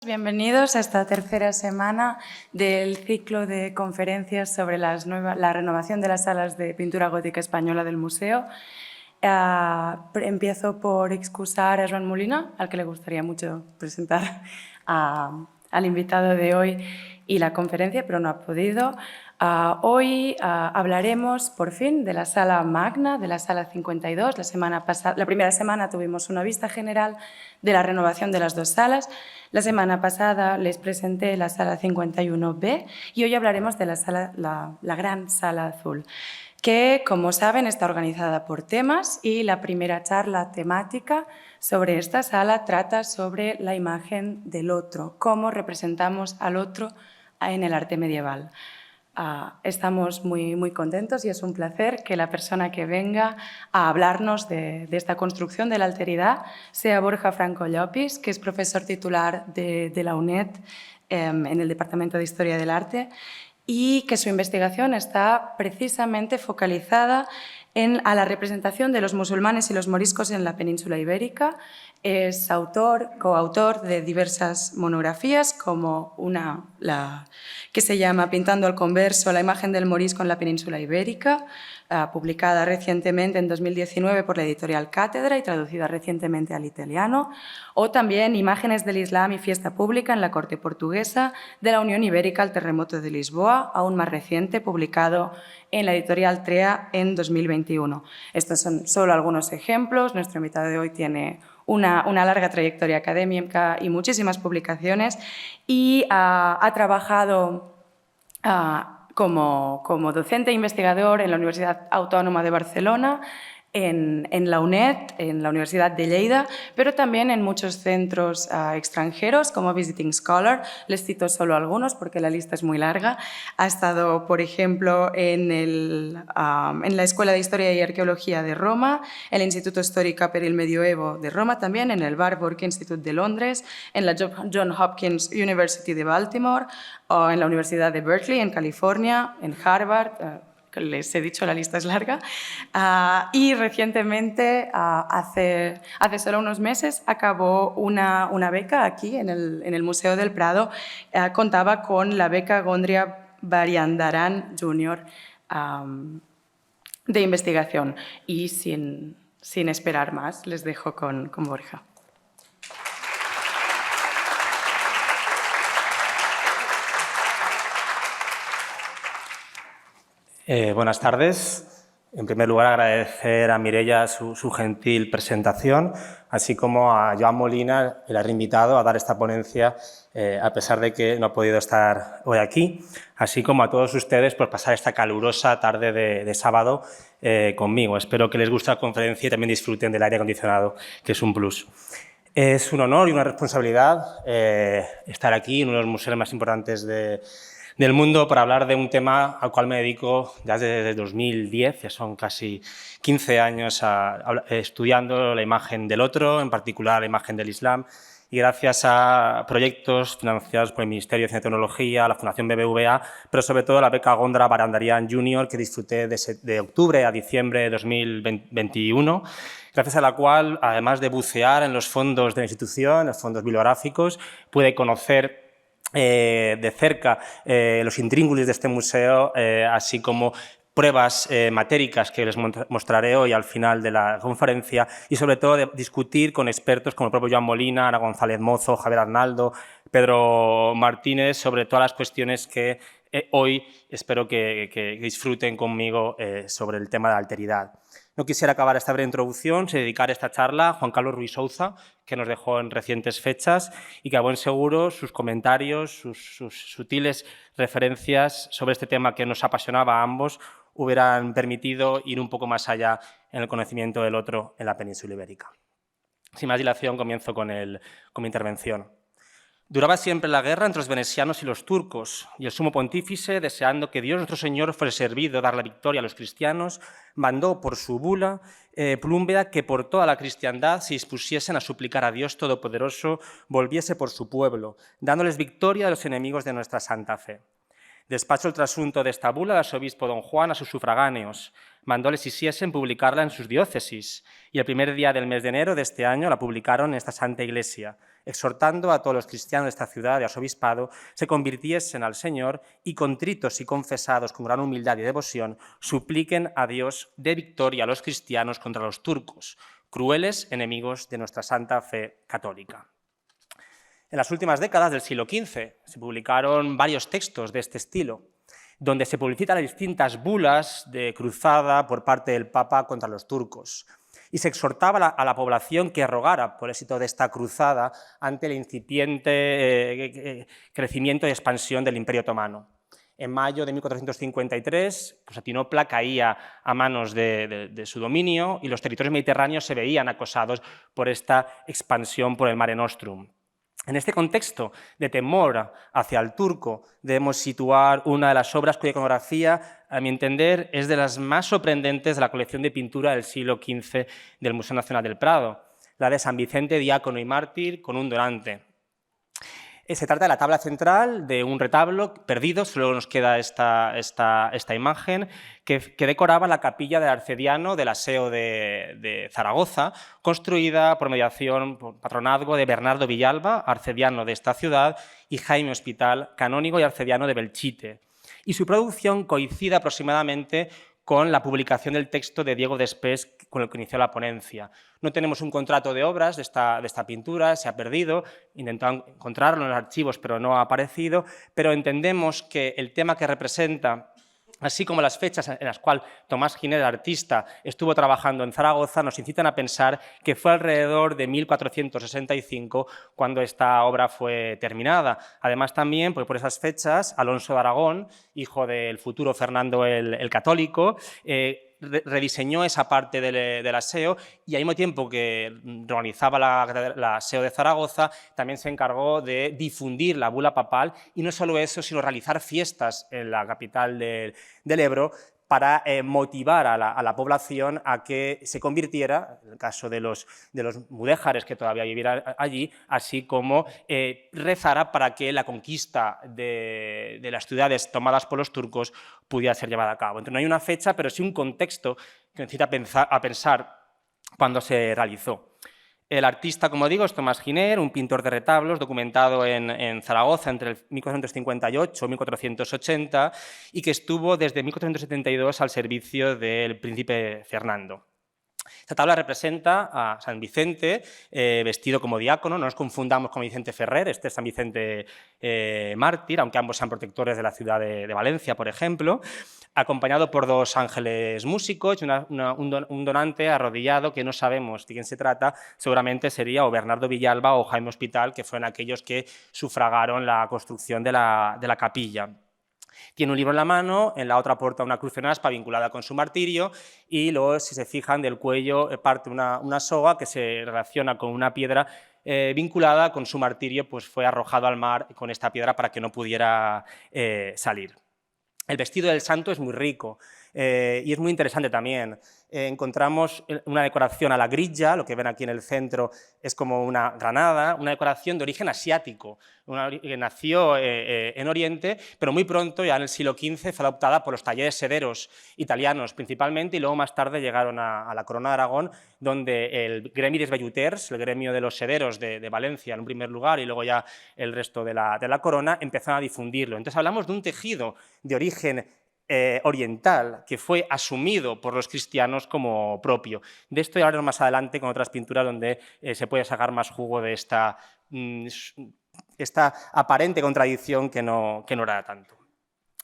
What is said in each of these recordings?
Bienvenidos a esta tercera semana del ciclo de conferencias sobre la renovación de las salas de pintura gótica española del museo. Empiezo por excusar a Joan Molina, al que le gustaría mucho presentar al invitado de hoy y la conferencia, pero no ha podido. Hoy hablaremos, por fin, de la sala magna, de la sala 52. La primera semana tuvimos una vista general de la renovación de las dos salas. La semana pasada les presenté la sala 51B y hoy hablaremos de la gran sala azul, que, como saben, está organizada por temas y la primera charla temática sobre esta sala trata sobre la imagen del otro, cómo representamos al otro en el arte medieval. Estamos muy contentos y es un placer que la persona que venga a hablarnos de esta construcción de la alteridad sea Borja Franco Llopis, que es profesor titular de la UNED en el Departamento de Historia del Arte, y que su investigación está precisamente focalizada a la representación de los musulmanes y los moriscos en la península ibérica. Es coautor de diversas monografías, como la que se llama Pintando al converso, la imagen del morisco en la península ibérica, publicada recientemente en 2019 por la editorial Cátedra y traducida recientemente al italiano, o también Imágenes del Islam y fiesta pública en la corte portuguesa, de la Unión Ibérica al terremoto de Lisboa, aún más reciente, publicado en la editorial TREA en 2021. Estos son solo algunos ejemplos. Nuestro invitado de hoy tiene una larga trayectoria académica y muchísimas publicaciones, y ha trabajado como docente e investigador en la Universidad Autónoma de Barcelona, en la UNED, en la Universidad de Lleida, pero también en muchos centros extranjeros como Visiting Scholar. Les cito solo algunos porque la lista es muy larga. Ha estado, por ejemplo, en la Escuela de Historia y Arqueología de Roma, el Instituto Storica per il Medioevo de Roma también, en el Warburg Institute de Londres, en la Johns Hopkins University de Baltimore, o en la Universidad de Berkeley, en California, en Harvard. Les he dicho, la lista es larga. Y recientemente, hace solo unos meses, acabó una beca aquí en el Museo del Prado. Contaba con la beca Gondria Variandaran Jr. De investigación. Y sin esperar más, les dejo con Borja. Buenas tardes. En primer lugar, agradecer a Mireia su gentil presentación, así como a Joan Molina el haber invitado a dar esta ponencia, a pesar de que no ha podido estar hoy aquí, así como a todos ustedes por pasar esta calurosa tarde de sábado conmigo. Espero que les guste la conferencia y también disfruten del aire acondicionado, que es un plus. Es un honor y una responsabilidad estar aquí en uno de los museos más importantes del mundo para hablar de un tema al cual me dedico ya desde 2010, ya son casi 15 años estudiando la imagen del otro, en particular la imagen del Islam, y gracias a proyectos financiados por el Ministerio de Ciencia y Tecnología, la Fundación BBVA, pero sobre todo la beca Gondra Barandarian Jr., que disfruté de octubre a diciembre de 2021, gracias a la cual, además de bucear en los fondos de la institución, los fondos bibliográficos, pude conocer de cerca los intríngulis de este museo, así como pruebas matéricas que les mostraré hoy al final de la conferencia, y sobre todo de discutir con expertos como el propio Joan Molina, Ana González Mozo, Javier Arnaldo, Pedro Martínez, sobre todas las cuestiones que hoy espero que disfruten conmigo sobre el tema de la alteridad. No quisiera acabar esta breve introducción sin dedicar esta charla a Juan Carlos Ruiz Souza, que nos dejó en recientes fechas y que a buen seguro sus comentarios, sus sutiles referencias sobre este tema que nos apasionaba a ambos hubieran permitido ir un poco más allá en el conocimiento del otro en la península ibérica. Sin más dilación, comienzo con mi intervención. Duraba siempre la guerra entre los venecianos y los turcos, y el sumo pontífice, deseando que Dios nuestro Señor fuese servido a dar la victoria a los cristianos, mandó por su bula plúmbea que por toda la cristiandad se dispusiesen a suplicar a Dios Todopoderoso volviese por su pueblo, dándoles victoria a los enemigos de nuestra santa fe. Despachó el trasunto de esta bula el arzobispo don Juan a sus sufragáneos, mandóles hiciesen publicarla en sus diócesis, y el primer día del mes de enero de este año la publicaron en esta santa iglesia, exhortando a todos los cristianos de esta ciudad y a su obispado se convirtiesen al Señor y, contritos y confesados con gran humildad y devoción, supliquen a Dios de victoria a los cristianos contra los turcos, crueles enemigos de nuestra santa fe católica. En las últimas décadas del siglo XV se publicaron varios textos de este estilo, donde se publicitan las distintas bulas de cruzada por parte del Papa contra los turcos, y se exhortaba a la población que rogara por el éxito de esta cruzada ante el incipiente crecimiento y expansión del Imperio Otomano. En mayo de 1453, Constantinopla caía a manos de su dominio y los territorios mediterráneos se veían acosados por esta expansión por el Mare Nostrum. En este contexto de temor hacia el turco debemos situar una de las obras cuya iconografía, a mi entender, es de las más sorprendentes de la colección de pintura del siglo XV del Museo Nacional del Prado, la de San Vicente, diácono y mártir, con un donante. Se trata de la tabla central de un retablo perdido, solo nos queda esta imagen, que decoraba la capilla del arcediano del Aseo de Zaragoza, construida por mediación, por patronazgo de Bernardo Villalba, arcediano de esta ciudad, y Jaime Hospital, canónigo y arcediano de Belchite. Y su producción coincide aproximadamente con la publicación del texto de Diego Despés, con el que inició la ponencia. No tenemos un contrato de obras de esta pintura, se ha perdido, intentamos encontrarlo en los archivos, pero no ha aparecido, pero entendemos que el tema que representa, así como las fechas en las cuales Tomás Giner, el artista, estuvo trabajando en Zaragoza, nos incitan a pensar que fue alrededor de 1465 cuando esta obra fue terminada. Además también, porque por esas fechas, Alonso de Aragón, hijo del futuro Fernando el Católico, rediseñó esa parte del aseo y al mismo tiempo que organizaba la aseo de Zaragoza, también se encargó de difundir la bula papal y no solo eso, sino realizar fiestas en la capital del Ebro para motivar a la población a que se convirtiera, en el caso de los mudéjares que todavía vivieran allí, así como rezara para que la conquista de las ciudades tomadas por los turcos pudiera ser llevada a cabo. Entonces no hay una fecha, pero sí un contexto que necesita pensar cuando se realizó. El artista, como digo, es Tomás Giner, un pintor de retablos documentado en Zaragoza entre el 1458 y 1480 y que estuvo desde 1472 al servicio del príncipe Fernando. Esta tabla representa a San Vicente vestido como diácono, no nos confundamos con Vicente Ferrer, este es San Vicente mártir, aunque ambos sean protectores de la ciudad de Valencia, por ejemplo, acompañado por dos ángeles músicos y un donante arrodillado que no sabemos de quién se trata, seguramente sería o Bernardo Villalba o Jaime Hospital, que fueron aquellos que sufragaron la construcción de la capilla. Tiene un libro en la mano, en la otra porta una cruz en aspa vinculada con su martirio y luego, si se fijan, del cuello parte una soga que se relaciona con una piedra vinculada con su martirio, pues fue arrojado al mar con esta piedra para que no pudiera salir. El vestido del santo es muy rico y es muy interesante también. Encontramos una decoración a la grilla, lo que ven aquí en el centro es como una granada, una decoración de origen asiático, que nació en Oriente, pero muy pronto, ya en el siglo XV, fue adoptada por los talleres sederos italianos principalmente, y luego más tarde llegaron a la Corona de Aragón, donde el gremi des velluters, el gremio de los sederos de Valencia en un primer lugar, y luego ya el resto de la Corona, empezaron a difundirlo. Entonces hablamos de un tejido de origen oriental que fue asumido por los cristianos como propio. De esto ya hablaremos más adelante con otras pinturas donde se puede sacar más jugo de esta aparente contradicción que no era tanto.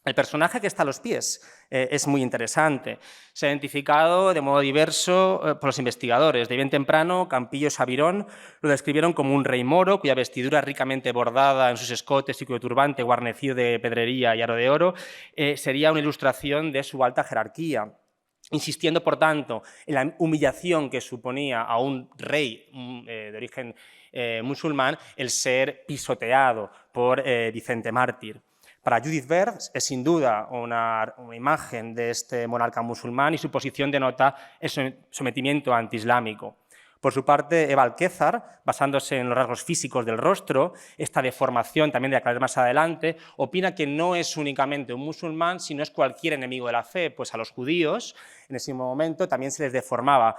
El personaje que está a los pies es muy interesante. Se ha identificado de modo diverso por los investigadores. De bien temprano, Campillo y Sabirón lo describieron como un rey moro, cuya vestidura ricamente bordada en sus escotes y cuyo turbante guarnecido de pedrería y aro de oro sería una ilustración de su alta jerarquía, insistiendo, por tanto, en la humillación que suponía a un rey de origen musulmán el ser pisoteado por Vicente Mártir. Para Judith Berg es sin duda una imagen de este monarca musulmán y su posición denota el sometimiento antiislámico. Por su parte, Eva Alquézar, basándose en los rasgos físicos del rostro, esta deformación también de la que hablaré más adelante, opina que no es únicamente un musulmán, sino es cualquier enemigo de la fe, pues a los judíos en ese momento también se les deformaba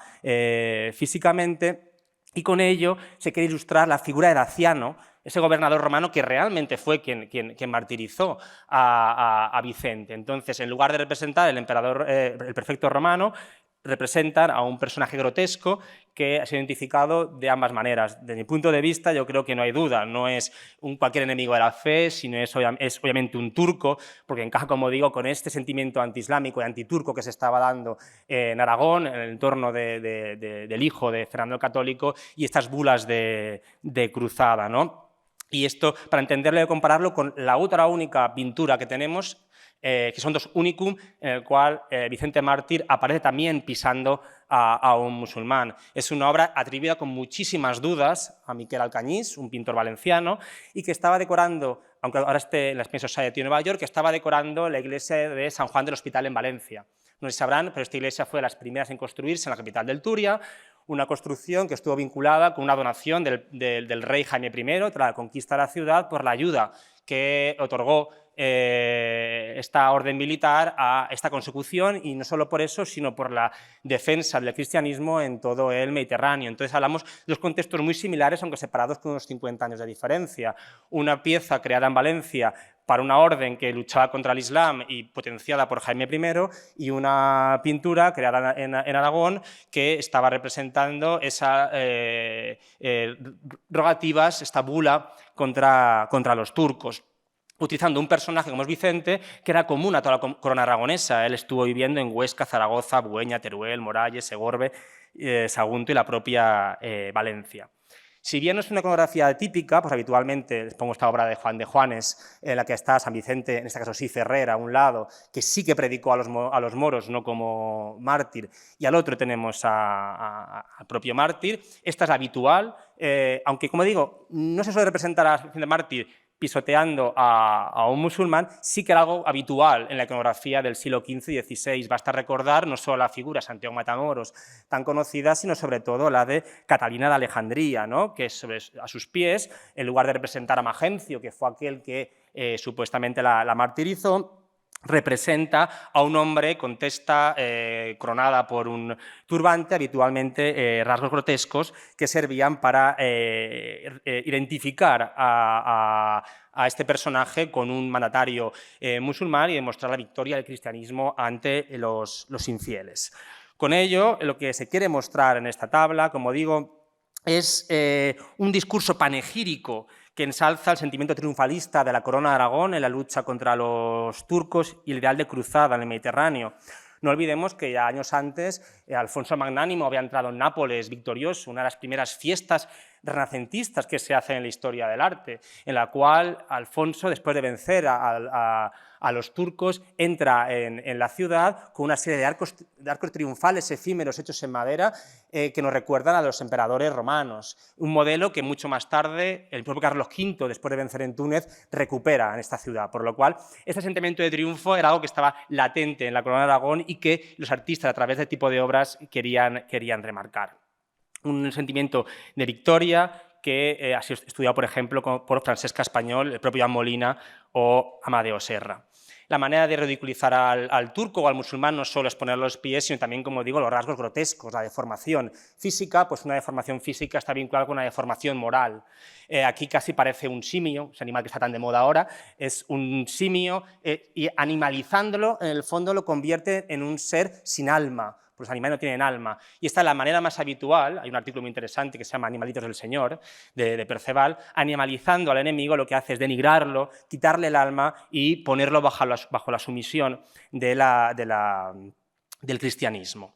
físicamente, y con ello se quiere ilustrar la figura de Daciano, ese gobernador romano que realmente fue quien martirizó a Vicente. Entonces, en lugar de representar el emperador, el prefecto romano, representan a un personaje grotesco que ha sido identificado de ambas maneras. Desde mi punto de vista, yo creo que no hay duda, no es cualquier enemigo de la fe, sino es obviamente un turco, porque encaja, como digo, con este sentimiento antiislámico y antiturco que se estaba dando en Aragón, en el entorno del hijo de Fernando el Católico, y estas bulas de cruzada, ¿no? Y esto, para entenderlo, hay que compararlo con la otra única pintura que tenemos, que son dos unicum, en el cual Vicente Mártir aparece también pisando a un musulmán. Es una obra atribuida con muchísimas dudas a Miquel Alcañiz, un pintor valenciano, y que estaba decorando, aunque ahora esté en la Space Society de Nueva York, que estaba decorando la iglesia de San Juan del Hospital en Valencia. No sé si sabrán, pero esta iglesia fue de las primeras en construirse en la capital del Turia, una construcción que estuvo vinculada con una donación del rey Jaime I tras la conquista de la ciudad por la ayuda que otorgó esta orden militar a esta consecución, y no solo por eso, sino por la defensa del cristianismo en todo el Mediterráneo. Entonces hablamos de dos contextos muy similares, aunque separados con unos 50 años de diferencia. Una pieza creada en Valencia para una orden que luchaba contra el Islam y potenciada por Jaime I, y una pintura creada en Aragón que estaba representando esas rogativas, esta bula contra los turcos, utilizando un personaje como es Vicente, que era común a toda la corona aragonesa. Él estuvo viviendo en Huesca, Zaragoza, Bueña, Teruel, Moralles, Segorbe, Sagunto y la propia Valencia. Si bien no es una iconografía típica, pues habitualmente les pongo esta obra de Juan de Juanes, en la que está San Vicente, en este caso sí Ferrer, a un lado, que sí que predicó a los moros, no como mártir, y al otro tenemos al propio mártir. Esta es la habitual, aunque, como digo, no se suele representar a Vicente mártir pisoteando a un musulmán, sí que era algo habitual en la iconografía del siglo XV y XVI. Basta recordar no solo la figura de Santiago Matamoros, tan conocida, sino sobre todo la de Catalina de Alejandría, ¿no? Que a sus pies, en lugar de representar a Magencio, que fue aquel que supuestamente la martirizó, representa a un hombre con testa coronada por un turbante, habitualmente rasgos grotescos que servían para identificar a este personaje con un mandatario musulmán y demostrar la victoria del cristianismo ante los infieles. Con ello, lo que se quiere mostrar en esta tabla, como digo, es un discurso panegírico que ensalza el sentimiento triunfalista de la corona de Aragón en la lucha contra los turcos y el ideal de cruzada en el Mediterráneo. No olvidemos que ya años antes Alfonso el Magnánimo había entrado en Nápoles victorioso, una de las primeras fiestas renacentistas que se hacen en la historia del arte, en la cual Alfonso, después de vencer a los turcos, entra en la ciudad con una serie de arcos triunfales efímeros hechos en madera que nos recuerdan a los emperadores romanos, un modelo que mucho más tarde el propio Carlos V, después de vencer en Túnez, recupera en esta ciudad, por lo cual este sentimiento de triunfo era algo que estaba latente en la corona de Aragón y que los artistas, a través de este tipo de obras, querían remarcar. Un sentimiento de victoria que ha sido estudiado, por ejemplo, por Francesca Español, el propio Joan Molina o Amadeo Serra. La manera de ridiculizar al turco o al musulmán no solo es poner los pies, sino también, como digo, los rasgos grotescos, la deformación física. Pues una deformación física está vinculada con una deformación moral. Aquí casi parece un simio, ese animal que está tan de moda ahora, es un simio, y animalizándolo, en el fondo lo convierte en un ser sin alma. Los animales no tienen alma. Y esta es la manera más habitual. Hay un artículo muy interesante que se llama Animalitos del Señor, de Perceval. Animalizando al enemigo, lo que hace es denigrarlo, quitarle el alma y ponerlo bajo la sumisión del cristianismo.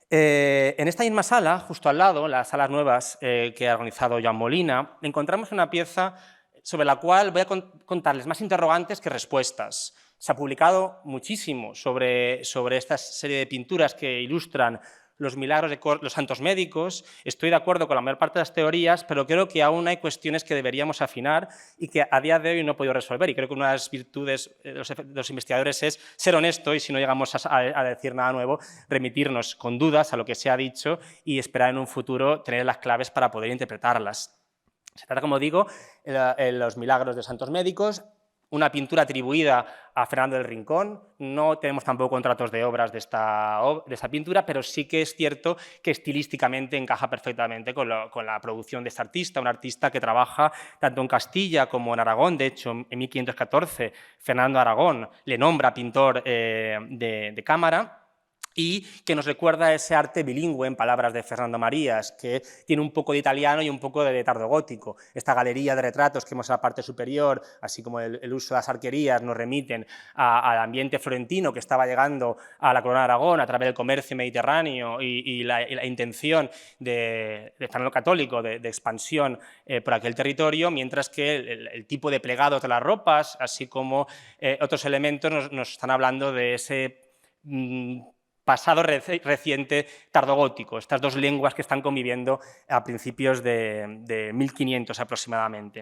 En esta misma sala, justo al lado, las salas nuevas que ha organizado Joan Molina, encontramos una pieza sobre la cual voy a contarles más interrogantes que respuestas. Se ha publicado muchísimo sobre esta serie de pinturas que ilustran los milagros de los santos médicos. Estoy de acuerdo con la mayor parte de las teorías, pero creo que aún hay cuestiones que deberíamos afinar y que a día de hoy no he podido resolver. Y creo que una de las virtudes de los investigadores es ser honesto y, si no llegamos a decir nada nuevo, remitirnos con dudas a lo que se ha dicho y esperar en un futuro tener las claves para poder interpretarlas. Se trata, como digo, de los milagros de santos médicos, una pintura atribuida a Fernando del Rincón. No tenemos tampoco contratos de obras de esta pintura, pero sí que es cierto que estilísticamente encaja perfectamente con la producción de este artista, un artista que trabaja tanto en Castilla como en Aragón. De hecho, en 1514, Fernando Aragón le nombra pintor de cámara, y que nos recuerda ese arte bilingüe, en palabras de Fernando Marías, que tiene un poco de italiano y un poco de tardogótico. Esta galería de retratos que vemos en la parte superior, así como el uso de las arquerías, nos remiten al ambiente florentino que estaba llegando a la Corona de Aragón a través del comercio mediterráneo y la intención de Fernando Católico de expansión por aquel territorio, mientras que el tipo de plegados de las ropas, así como otros elementos, nos están hablando de ese pasado reciente tardogótico, estas dos lenguas que están conviviendo a principios de 1500 aproximadamente.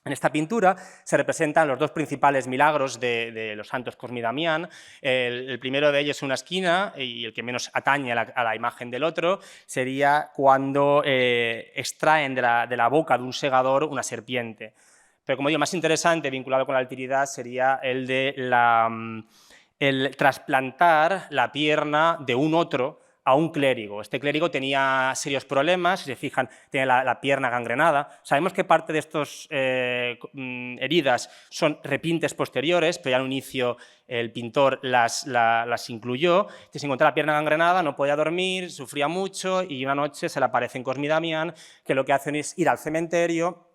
En esta pintura se representan los dos principales milagros de los santos Cosme y Damián. El primero de ellos es una esquina, y el que menos atañe a la imagen del otro sería cuando extraen de la boca de un segador una serpiente. Pero, como digo, más interesante, vinculado con la alteridad, sería el de el trasplantar la pierna de un otro a un clérigo. Este clérigo tenía serios problemas, si se fijan, tiene la pierna gangrenada. Sabemos que parte de estas heridas son repintes posteriores, pero ya al inicio el pintor las incluyó. Que se encontraba la pierna gangrenada, no podía dormir, sufría mucho, y una noche se le aparece en Cosme y Damián, que lo que hacen es ir al cementerio,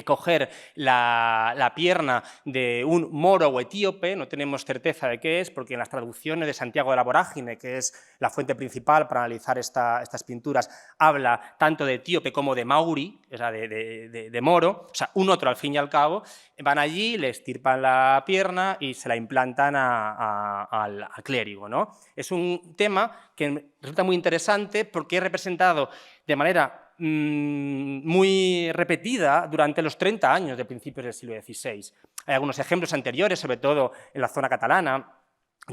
coger la pierna de un moro o etíope. No tenemos certeza de qué es, porque en las traducciones de Santiago de la Vorágine, que es la fuente principal para analizar estas pinturas, habla tanto de etíope como de mauri, o sea, de moro, o sea, un otro al fin y al cabo. Van allí, le estirpan la pierna y se la implantan al clérigo, ¿no? Es un tema que resulta muy interesante porque es representado de manera muy repetida durante los 30 años de principios del siglo XVI. Hay algunos ejemplos anteriores, sobre todo en la zona catalana,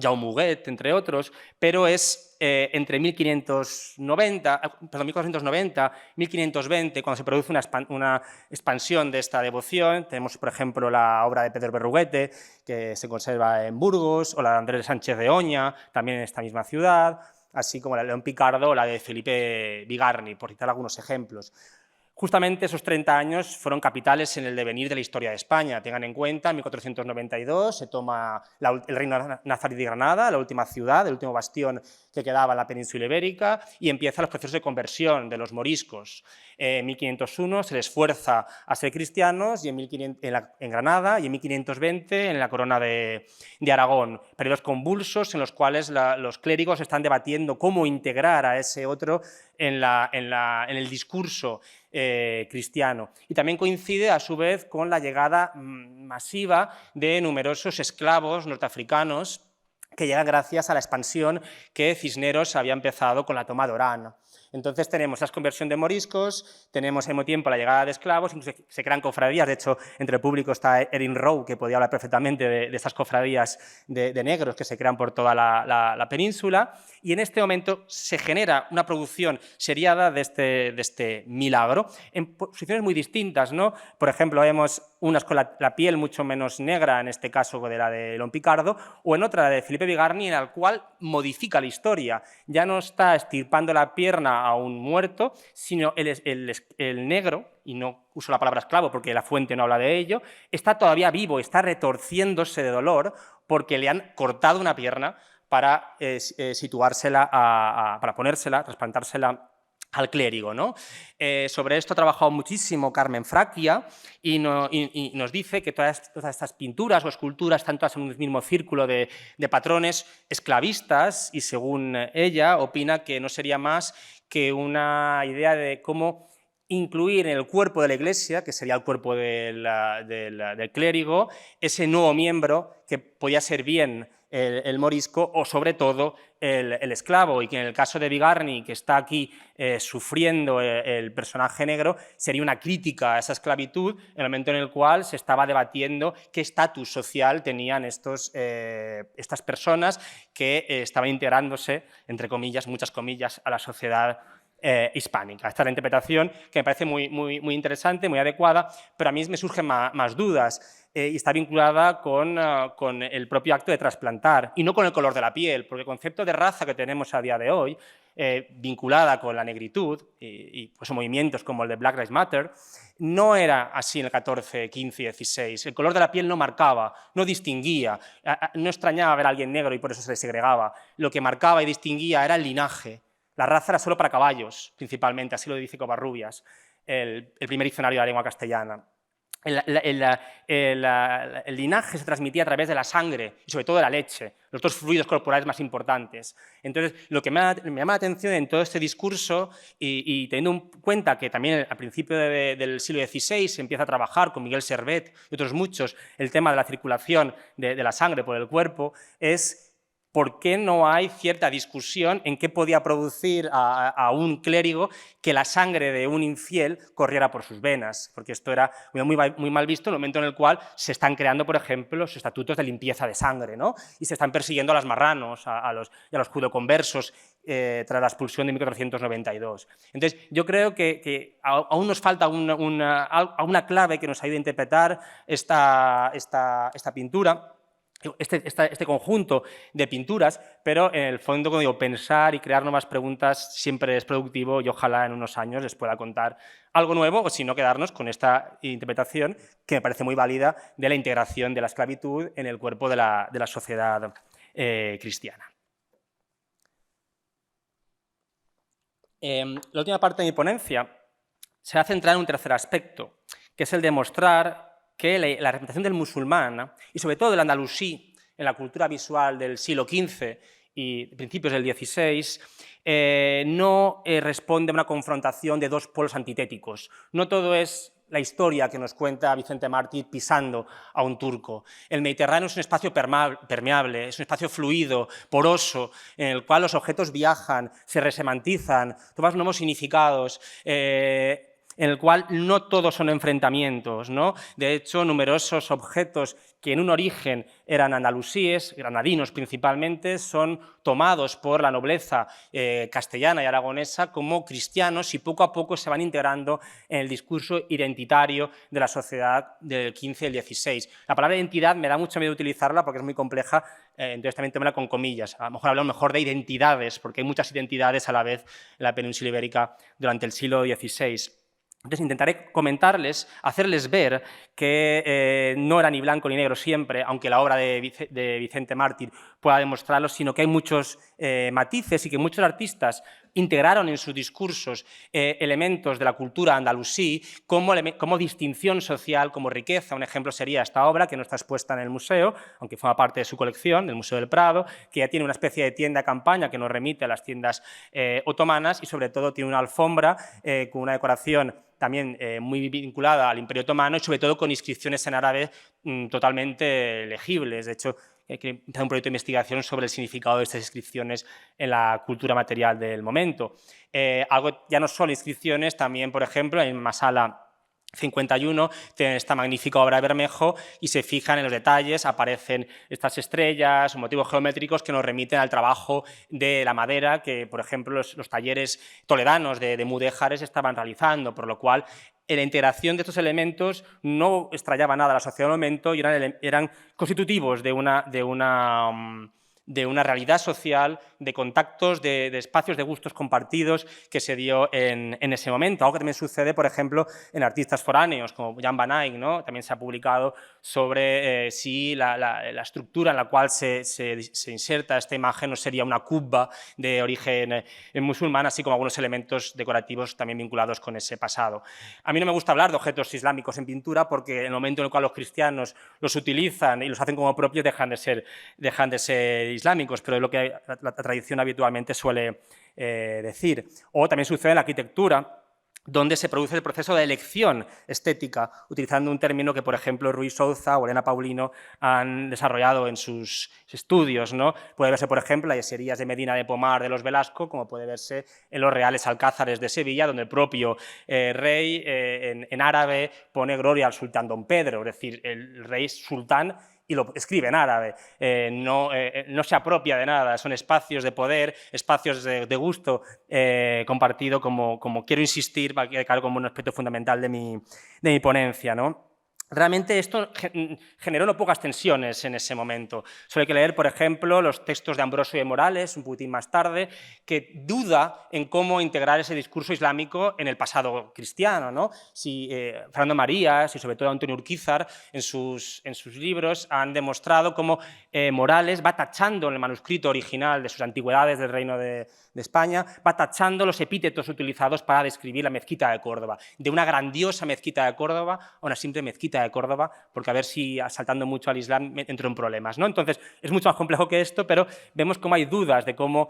Jaume Huguet, entre otros, pero es entre 1490 y 1520 cuando se produce una expansión de esta devoción. Tenemos, por ejemplo, la obra de Pedro Berruguete, que se conserva en Burgos, o la de Andrés Sánchez de Oña, también en esta misma ciudad, así como la de León Picardo o la de Felipe Bigarni, por citar algunos ejemplos. Justamente esos 30 años fueron capitales en el devenir de la historia de España. Tengan en cuenta, en 1492 se toma el reino nazarí de Granada, la última ciudad, el último bastión que quedaba en la península ibérica, y empiezan los procesos de conversión de los moriscos. En 1501 se les fuerza a ser cristianos y en Granada, y en 1520 en la corona de Aragón. Periodos convulsos en los cuales los clérigos están debatiendo cómo integrar a ese otro en el discurso cristiano. Y también coincide, a su vez, con la llegada masiva de numerosos esclavos norteafricanos que llegan gracias a la expansión que Cisneros había empezado con la toma de Orán. Entonces tenemos la conversión de moriscos, tenemos al mismo tiempo la llegada de esclavos, incluso se crean cofradías. De hecho, entre el público está Erin Rowe, que podía hablar perfectamente de estas cofradías de negros que se crean por toda la península, y en este momento se genera una producción seriada de este milagro en posiciones muy distintas, ¿no? Por ejemplo, vemos unas con la piel mucho menos negra, en este caso de la de León Picardo, o en otra, la de Felipe Bigarni, en la cual modifica la historia. Ya no está estirpando la pierna a un muerto, sino el negro, y no uso la palabra esclavo porque la fuente no habla de ello, está todavía vivo, está retorciéndose de dolor porque le han cortado una pierna para situársela, para ponérsela, trasplantársela al clérigo, ¿no? Sobre esto ha trabajado muchísimo Carmen Fracchia y nos dice que todas estas pinturas o esculturas están todas en un mismo círculo de patrones esclavistas, y según ella opina que no sería más que una idea de cómo incluir en el cuerpo de la Iglesia, que sería el cuerpo del clérigo, ese nuevo miembro que podía ser bien el morisco o sobre todo el esclavo, y que en el caso de Bigarni, que está aquí sufriendo el personaje negro, sería una crítica a esa esclavitud en el momento en el cual se estaba debatiendo qué estatus social tenían estas personas que estaban integrándose, entre comillas, muchas comillas, a la sociedad hispánica. Esta es la interpretación que me parece muy interesante, muy adecuada, pero a mí me surgen más dudas y está vinculada con el propio acto de trasplantar y no con el color de la piel, porque el concepto de raza que tenemos a día de hoy, vinculada con la negritud y pues, movimientos como el de Black Lives Matter, no era así en el 14, 15 y 16. El color de la piel no marcaba, no distinguía, no extrañaba ver a alguien negro y por eso se le segregaba. Lo que marcaba y distinguía era el linaje. La raza era solo para caballos, principalmente, así lo dice Covarrubias, el primer diccionario de la lengua castellana. El linaje se transmitía a través de la sangre y sobre todo de la leche, los dos fluidos corporales más importantes. Entonces, lo que me llama la atención en todo este discurso, y teniendo en cuenta que también al principio del siglo XVI se empieza a trabajar con Miguel Servet y otros muchos el tema de la circulación de la sangre por el cuerpo, es ¿por qué no hay cierta discusión en qué podía producir a un clérigo que la sangre de un infiel corriera por sus venas? Porque esto era muy mal visto en el momento en el cual se están creando, por ejemplo, los estatutos de limpieza de sangre, ¿no? Y se están persiguiendo a las marranos, a los judeoconversos tras la expulsión de 1492. Entonces, yo creo que aún nos falta una clave que nos ayude a interpretar esta pintura, este conjunto de pinturas, pero en el fondo, como digo, pensar y crear nuevas preguntas siempre es productivo y ojalá en unos años les pueda contar algo nuevo o si no quedarnos con esta interpretación que me parece muy válida de la integración de la esclavitud en el cuerpo de la sociedad cristiana. La última parte de mi ponencia se va a centrar en un tercer aspecto, que es el de mostrar que la representación del musulmán y sobre todo del andalusí en la cultura visual del siglo XV y principios del XVI no responde a una confrontación de dos polos antitéticos. No todo es la historia que nos cuenta Vicente Mártir pisando a un turco. El Mediterráneo es un espacio permeable, es un espacio fluido, poroso, en el cual los objetos viajan, se resemantizan, toman nuevos significados, en el cual no todos son enfrentamientos, ¿no? De hecho, numerosos objetos que en un origen eran andalusíes, granadinos principalmente, son tomados por la nobleza castellana y aragonesa como cristianos y poco a poco se van integrando en el discurso identitario de la sociedad del XV y el XVI. La palabra identidad me da mucho miedo utilizarla porque es muy compleja, entonces también tómela con comillas. A lo mejor hablamos mejor de identidades, porque hay muchas identidades a la vez en la península ibérica durante el siglo XVI. Entonces intentaré comentarles, hacerles ver que no era ni blanco ni negro siempre, aunque la obra de Vicente Mártir pueda demostrarlo, sino que hay muchos matices y que muchos artistas integraron en sus discursos elementos de la cultura andalusí como distinción social, como riqueza. Un ejemplo sería esta obra que no está expuesta en el museo, aunque forma parte de su colección, del Museo del Prado, que ya tiene una especie de tienda de campaña que nos remite a las tiendas otomanas y sobre todo tiene una alfombra con una decoración también muy vinculada al Imperio Otomano y sobre todo con inscripciones en árabe totalmente legibles. De hecho, hay que empezar un proyecto de investigación sobre el significado de estas inscripciones en la cultura material del momento. Algo ya no solo inscripciones, también, por ejemplo, en Masala 51 tienen esta magnífica obra de Bermejo y se fijan en los detalles, aparecen estas estrellas o motivos geométricos que nos remiten al trabajo de la madera que, por ejemplo, los talleres toledanos de mudéjares estaban realizando, por lo cual la integración de estos elementos no extrañaba nada a la sociedad del momento y eran constitutivos de una realidad social, de contactos, de espacios de gustos compartidos que se dio en ese momento. Algo que también sucede, por ejemplo, en artistas foráneos, como Jan van Eyck, ¿no? También se ha publicado sobre si la estructura en la cual se inserta esta imagen no sería una kubba de origen musulmán, así como algunos elementos decorativos también vinculados con ese pasado. A mí no me gusta hablar de objetos islámicos en pintura porque en el momento en el cual los cristianos los utilizan y los hacen como propios dejan de ser islámicos, pero es lo que la tradición habitualmente suele decir. O también sucede en la arquitectura, donde se produce el proceso de elección estética, utilizando un término que, por ejemplo, Ruiz Souza o Elena Paulino han desarrollado en sus estudios, ¿no? Puede verse, por ejemplo, las yeserías de Medina de Pomar de los Velasco, como puede verse en los Reales Alcázares de Sevilla, donde el propio rey en árabe pone gloria al sultán Don Pedro, es decir, el rey sultán y lo escribe en árabe, no se apropia de nada, son espacios de poder, espacios de gusto compartido, como quiero insistir, para que quede claro como un aspecto fundamental de mi ponencia, ¿no? Realmente esto generó no pocas tensiones en ese momento. Solo hay que leer, por ejemplo, los textos de Ambrosio de Morales, un poquitín más tarde, que duda en cómo integrar ese discurso islámico en el pasado cristiano, ¿no? Si Fernando Marías y sobre todo Antonio Urquizar en sus libros han demostrado cómo Morales va tachando en el manuscrito original de sus antigüedades del Reino de España, va tachando los epítetos utilizados para describir la mezquita de Córdoba, de una grandiosa mezquita de Córdoba a una simple mezquita de Córdoba, porque a ver si asaltando mucho al Islam entro en problemas, ¿no? Entonces, es mucho más complejo que esto, pero vemos cómo hay dudas de cómo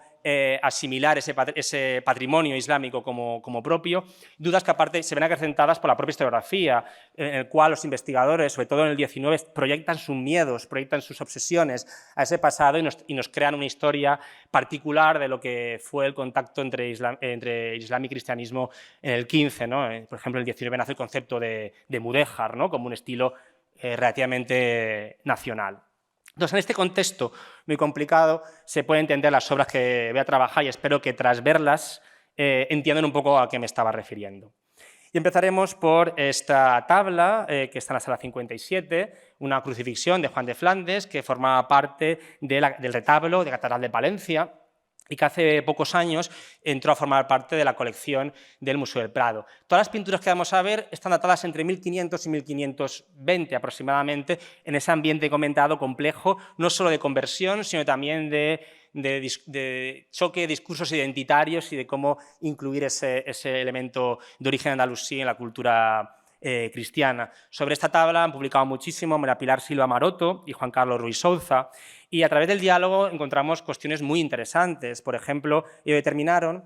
asimilar ese patrimonio islámico como propio, dudas que aparte se ven acrecentadas por la propia historiografía, en el cual los investigadores, sobre todo en el 19, proyectan sus miedos, proyectan sus obsesiones a ese pasado y nos crean una historia particular de lo que fue el contacto entre Islam y cristianismo en el 15, ¿no? Por ejemplo, en el 19 nace el concepto de mudéjar, ¿no? Como un estilo relativamente nacional. Entonces, en este contexto muy complicado se pueden entender las obras que voy a trabajar y espero que tras verlas entiendan un poco a qué me estaba refiriendo. Y empezaremos por esta tabla, que está en la sala 57, una crucifixión de Juan de Flandes, que formaba parte del retablo de Catedral de Palencia, y que hace pocos años entró a formar parte de la colección del Museo del Prado. Todas las pinturas que vamos a ver están datadas entre 1500 y 1520 aproximadamente, en ese ambiente comentado complejo, no solo de conversión, sino también de choque de discursos identitarios y de cómo incluir ese elemento de origen andalusí en la cultura cristiana. Sobre esta tabla han publicado muchísimo María Pilar Silva Maroto y Juan Carlos Ruiz Souza, y a través del diálogo encontramos cuestiones muy interesantes. Por ejemplo, ellos determinaron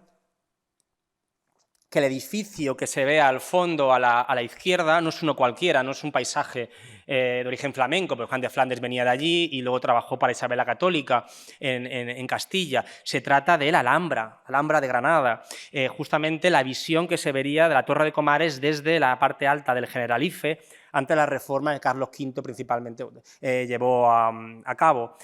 que el edificio que se ve al fondo, a la izquierda, no es uno cualquiera, no es un paisaje de origen flamenco, porque Juan de Flandes venía de allí y luego trabajó para Isabel la Católica en Castilla. Se trata de la Alhambra de Granada, justamente la visión que se vería de la Torre de Comares desde la parte alta del Generalife, ante la reforma que Carlos V principalmente llevó a cabo.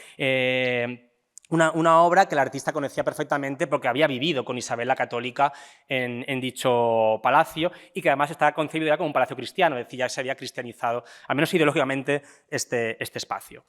Una obra que el artista conocía perfectamente porque había vivido con Isabel la Católica en dicho palacio y que además estaba concebido como un palacio cristiano, es decir, ya se había cristianizado, al menos ideológicamente, este espacio.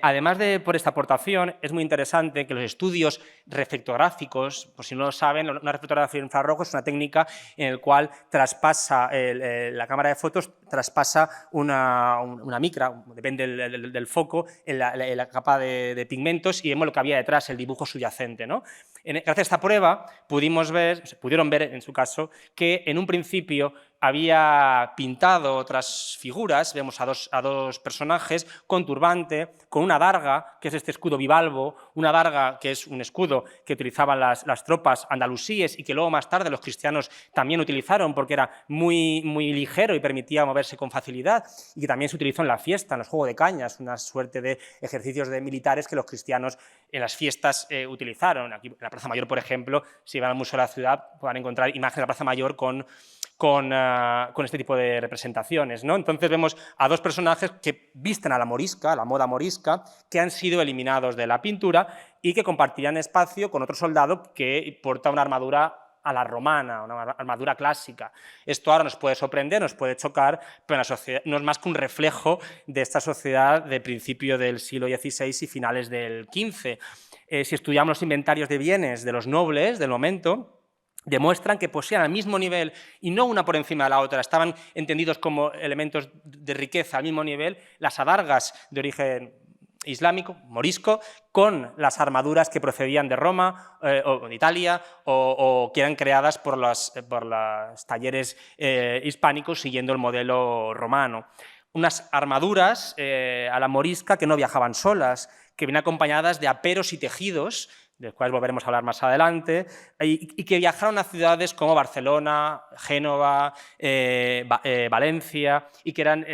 Además de por esta aportación, es muy interesante que los estudios reflectográficos, por si no lo saben, una reflectografía infrarrojo es una técnica en la cual traspasa la cámara de fotos, traspasa una micra, depende del foco, en la capa de pigmentos y vemos lo que había detrás, el dibujo subyacente, ¿no? Gracias a esta prueba pudieron ver en su caso que en un principio había pintado otras figuras, vemos a dos personajes con turbante, con una darga, que es este escudo bivalvo, una darga que es un escudo que utilizaban las tropas andalusíes y que luego más tarde los cristianos también utilizaron porque era muy ligero y permitía moverse con facilidad, y que también se utilizó en la fiesta, en los juegos de cañas, una suerte de ejercicios militares que los cristianos en las fiestas utilizaron. Aquí en la Plaza Mayor, por ejemplo, si van al Museo de la Ciudad, podrán encontrar imágenes de la Plaza Mayor con este tipo de representaciones, ¿no? Entonces vemos a dos personajes que visten a la morisca, a la moda morisca, que han sido eliminados de la pintura y que compartían espacio con otro soldado que porta una armadura a la romana, una armadura clásica. Esto ahora nos puede sorprender, nos puede chocar, pero en la sociedad no es más que un reflejo de esta sociedad de principio del siglo XVI y finales del XV. Si estudiamos los inventarios de bienes de los nobles del momento, demuestran que poseían al mismo nivel y no una por encima de la otra, estaban entendidos como elementos de riqueza al mismo nivel, las adargas de origen islámico, morisco, con las armaduras que procedían de Roma o de Italia o que eran creadas por los talleres hispánicos siguiendo el modelo romano. Unas armaduras a la morisca que no viajaban solas, que vienen acompañadas de aperos y tejidos, de los cuales volveremos a hablar más adelante, y que viajaron a ciudades como Barcelona, Génova, Valencia, y que eran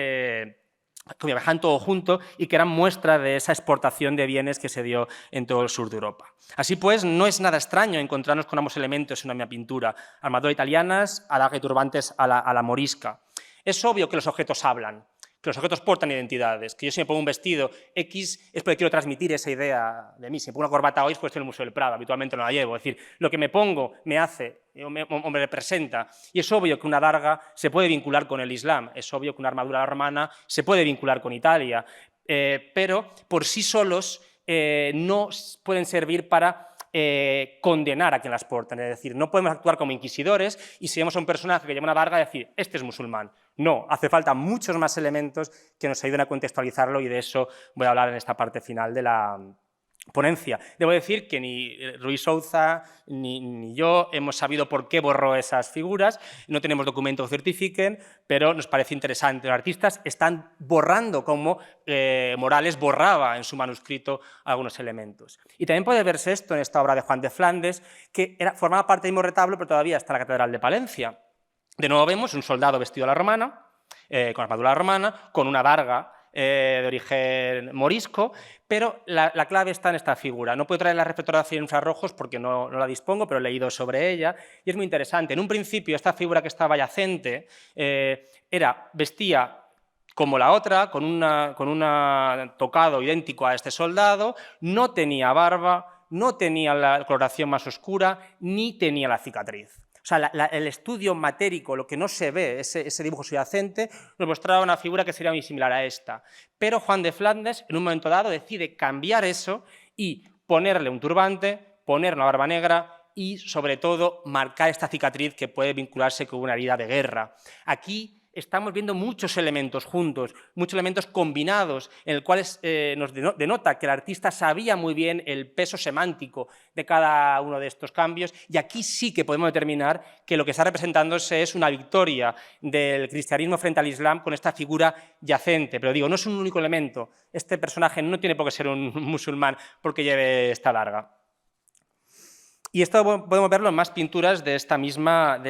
que viajaban todo junto y que eran muestra de esa exportación de bienes que se dio en todo el sur de Europa. Así pues, no es nada extraño encontrarnos con ambos elementos en una misma pintura, armaduras italianas, adarga y turbantes a la morisca. Es obvio que los objetos hablan. que los objetos portan identidades, que yo si me pongo un vestido X es porque quiero transmitir esa idea de mí. Si me pongo una corbata hoy es porque estoy en el Museo del Prado, habitualmente no la llevo. Es decir, lo que me pongo me hace o me representa. Y es obvio que una darga se puede vincular con el Islam, es obvio que una armadura romana se puede vincular con Italia, pero por sí solos no pueden servir para condenar a quien las porta. Es decir, no podemos actuar como inquisidores y si vemos a un personaje que lleva una darga decir, este es musulmán. No, hace falta muchos más elementos que nos ayuden a contextualizarlo y de eso voy a hablar en esta parte final de la ponencia. Debo decir que ni Ruiz Souza ni yo hemos sabido por qué borró esas figuras, no tenemos documentos que certifiquen, pero nos parece interesante. Los artistas están borrando como Morales borraba en su manuscrito algunos elementos. Y también puede verse esto en esta obra de Juan de Flandes, que formaba parte del mismo retablo, pero todavía está en la Catedral de Palencia. De nuevo vemos un soldado vestido a la romana, con armadura romana, con una darga de origen morisco, pero la clave está en esta figura. No puedo traer la reflectografía en infrarrojos porque no la dispongo, pero he leído sobre ella y es muy interesante. En un principio, esta figura que estaba yacente vestía como la otra, con un tocado idéntico a este soldado, no tenía barba, no tenía la coloración más oscura, ni tenía la cicatriz. O sea, el estudio matérico, lo que no se ve, ese dibujo subyacente, nos mostraba una figura que sería muy similar a esta. Pero Juan de Flandes, en un momento dado, decide cambiar eso y ponerle un turbante, poner una barba negra y, sobre todo, marcar esta cicatriz que puede vincularse con una herida de guerra. Aquí estamos viendo muchos elementos juntos, muchos elementos combinados, en el cual nos denota que el artista sabía muy bien el peso semántico de cada uno de estos cambios, y aquí sí que podemos determinar que lo que está representándose es una victoria del cristianismo frente al Islam con esta figura yacente. Pero digo, no es un único elemento, este personaje no tiene por qué ser un musulmán porque lleve esta darga. Y esto podemos verlo en más pinturas de esta misma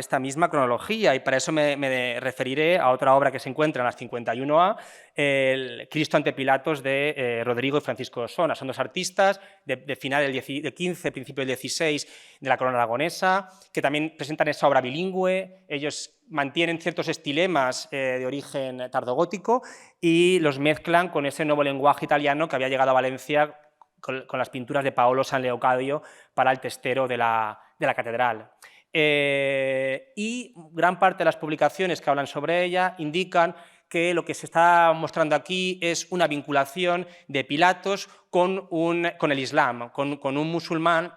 cronología, y para eso me referiré a otra obra que se encuentra en las 51A, el Cristo ante Pilatos de Rodrigo y Francisco Osona. Son dos artistas de final del 15, principio del 16 de la corona aragonesa, que también presentan esa obra bilingüe. Ellos mantienen ciertos estilemas de origen tardogótico y los mezclan con ese nuevo lenguaje italiano que había llegado a Valencia con las pinturas de Paolo San Leocadio para el testero de la catedral. Y gran parte de las publicaciones que hablan sobre ella indican que lo que se está mostrando aquí es una vinculación de Pilatos con el Islam, con un musulmán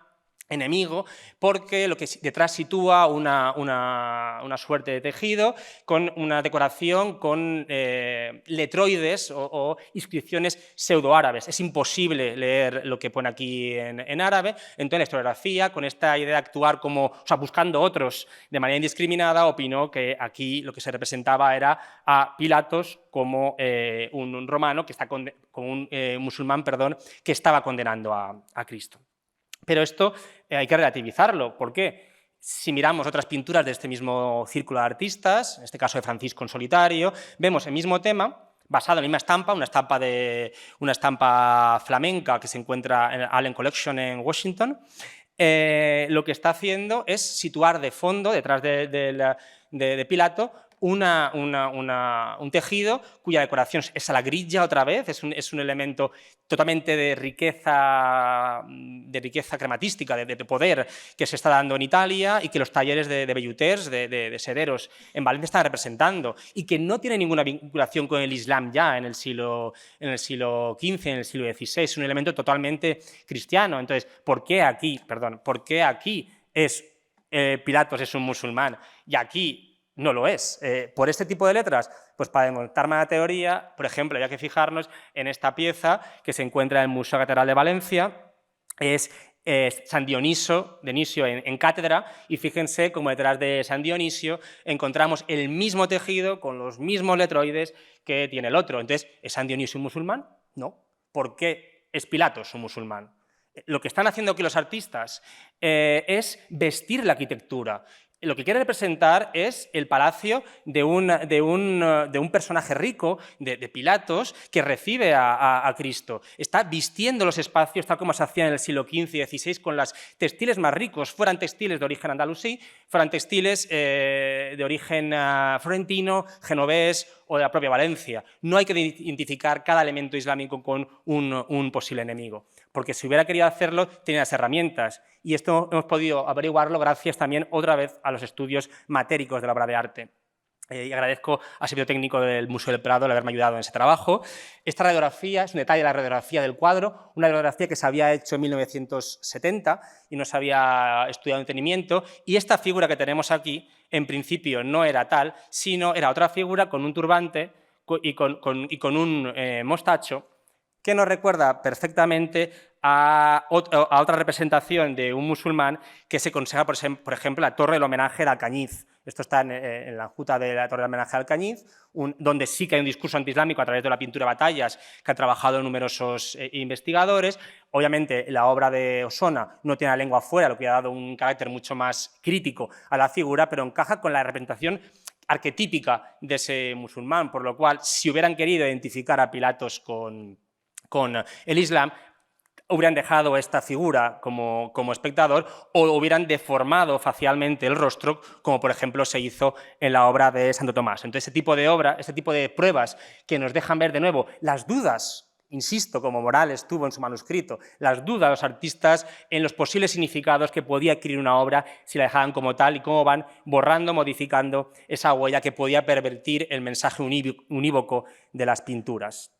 enemigo, porque lo que detrás sitúa una suerte de tejido con una decoración con letroides o inscripciones pseudoárabes. Es imposible leer lo que pone aquí en árabe, entonces la historiografía, con esta idea de actuar como, buscando otros de manera indiscriminada, opinó que aquí lo que se representaba era a Pilatos como un romano, como un musulmán, perdón, que estaba condenando a Cristo. Pero esto hay que relativizarlo. ¿Por qué? Si miramos otras pinturas de este mismo círculo de artistas, en este caso de Francisco en solitario, vemos el mismo tema, basado en la misma estampa, una estampa flamenca que se encuentra en Allen Collection en Washington. Lo que está haciendo es situar de fondo, detrás de Pilato, un tejido cuya decoración es a la grilla otra vez, es un elemento totalmente de riqueza crematística, de poder que se está dando en Italia y que los talleres de velluters, de sederos en Valencia están representando y que no tiene ninguna vinculación con el Islam ya en el siglo XV, en el siglo XVI, es un elemento totalmente cristiano. Entonces, ¿por qué aquí Pilatos es un musulmán y aquí no lo es? Por este tipo de letras, pues para demostrar más la teoría, por ejemplo, hay que fijarnos en esta pieza que se encuentra en el Museo Catedral de Valencia, es San Dionisio en cátedra, y fíjense cómo detrás de San Dionisio encontramos el mismo tejido con los mismos letroides que tiene el otro. Entonces, ¿es San Dionisio un musulmán? No. ¿Por qué es Pilatos un musulmán? Lo que están haciendo aquí los artistas es vestir la arquitectura. Lo que quiere representar es el palacio de un personaje rico, de Pilatos, que recibe a Cristo. Está vistiendo los espacios tal como se hacía en el siglo XV y XVI con los textiles más ricos, fueran textiles de origen andalusí, fueran textiles de origen florentino, genovés o de la propia Valencia. No hay que identificar cada elemento islámico con un posible enemigo, porque si hubiera querido hacerlo, tenía las herramientas. Y esto hemos podido averiguarlo gracias también, otra vez, a los estudios matéricos de la obra de arte. Y agradezco al servicio técnico del Museo del Prado el haberme ayudado en ese trabajo. Esta radiografía es un detalle de la radiografía del cuadro, una radiografía que se había hecho en 1970 y no se había estudiado detenimiento, y esta figura que tenemos aquí, en principio no era tal, sino era otra figura con un turbante y con un mostacho, que nos recuerda perfectamente a otra representación de un musulmán que se conserva, por ejemplo, la torre del homenaje de Alcañiz. Esto está en la enjuta de la torre del homenaje de Alcañiz, donde sí que hay un discurso antiislámico a través de la pintura de batallas que han trabajado numerosos investigadores. Obviamente, la obra de Osona no tiene la lengua afuera, lo que ha dado un carácter mucho más crítico a la figura, pero encaja con la representación arquetípica de ese musulmán, por lo cual, si hubieran querido identificar a Pilatos con el Islam, hubieran dejado esta figura como espectador o hubieran deformado facialmente el rostro, como por ejemplo se hizo en la obra de Santo Tomás. Entonces, este tipo de pruebas que nos dejan ver de nuevo las dudas, insisto, como Morales tuvo en su manuscrito, las dudas de los artistas en los posibles significados que podía adquirir una obra si la dejaban como tal y cómo van borrando, modificando esa huella que podía pervertir el mensaje unívoco de las pinturas.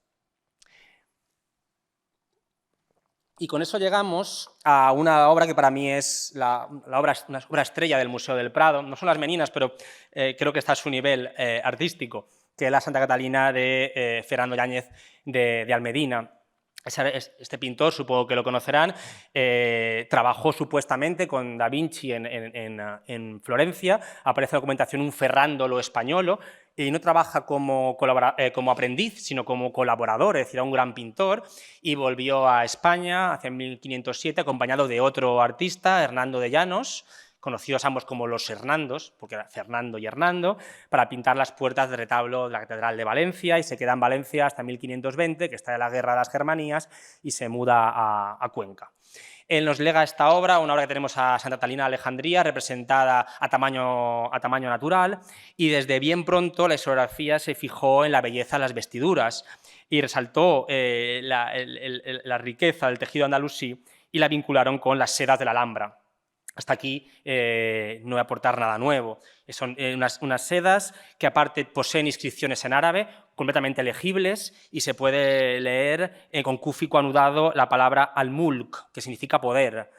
Y con eso llegamos a una obra que para mí es una obra estrella del Museo del Prado. No son las Meninas, pero creo que está a su nivel artístico, que es la Santa Catalina de Fernando Yáñez de Almedina. Este pintor, supongo que lo conocerán, trabajó supuestamente con Da Vinci en Florencia. Aparece en la documentación un Ferrando lo españolo, y no trabaja como aprendiz, sino como colaborador, es decir, era un gran pintor, y volvió a España hacia 1507 acompañado de otro artista, Hernando de Llanos, conocidos ambos como los Hernandos, porque era Fernando y Hernando, para pintar las puertas del retablo de la Catedral de Valencia, y se queda en Valencia hasta 1520, que está en la Guerra de las Germanías, y se muda a Cuenca. Él nos lega esta obra, una obra que tenemos a Santa Catalina de Alejandría, representada a tamaño natural, y desde bien pronto la historiografía se fijó en la belleza de las vestiduras y resaltó la riqueza del tejido andalusí y la vincularon con las sedas de la Alhambra. Hasta aquí no voy a aportar nada nuevo. Son unas sedas que aparte poseen inscripciones en árabe completamente legibles y se puede leer con cúfico anudado la palabra al-mulk, que significa poder,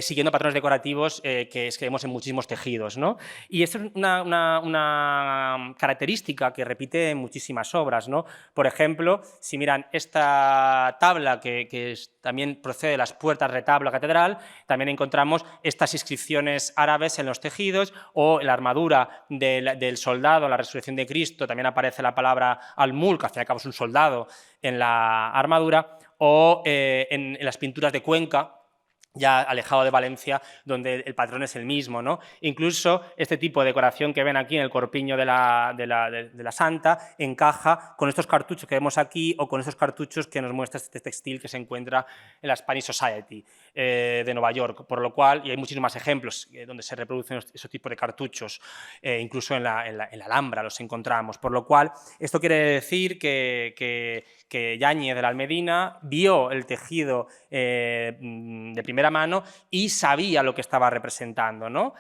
siguiendo patrones decorativos que vemos en muchísimos tejidos, ¿no? Y esto es una característica que repite en muchísimas obras, ¿no? Por ejemplo, si miran esta tabla que también procede de las puertas retablo a catedral, también encontramos estas inscripciones árabes en los tejidos, o en la armadura del soldado, en la resurrección de Cristo, también aparece la palabra al-mulk, al fin y al cabo es un soldado en la armadura, o en las pinturas de Cuenca, ya alejado de Valencia, donde el patrón es el mismo, ¿no? Incluso este tipo de decoración que ven aquí en el corpiño de la Santa encaja con estos cartuchos que vemos aquí o con estos cartuchos que nos muestra este textil que se encuentra en la Spanish Society de Nueva York, por lo cual, y hay muchísimos más ejemplos donde se reproducen esos tipos de cartuchos, incluso en la Alhambra los encontramos, por lo cual esto quiere decir que Yáñez de la Almedina vio el tejido de primera mano y sabía lo que estaba representando, ¿no?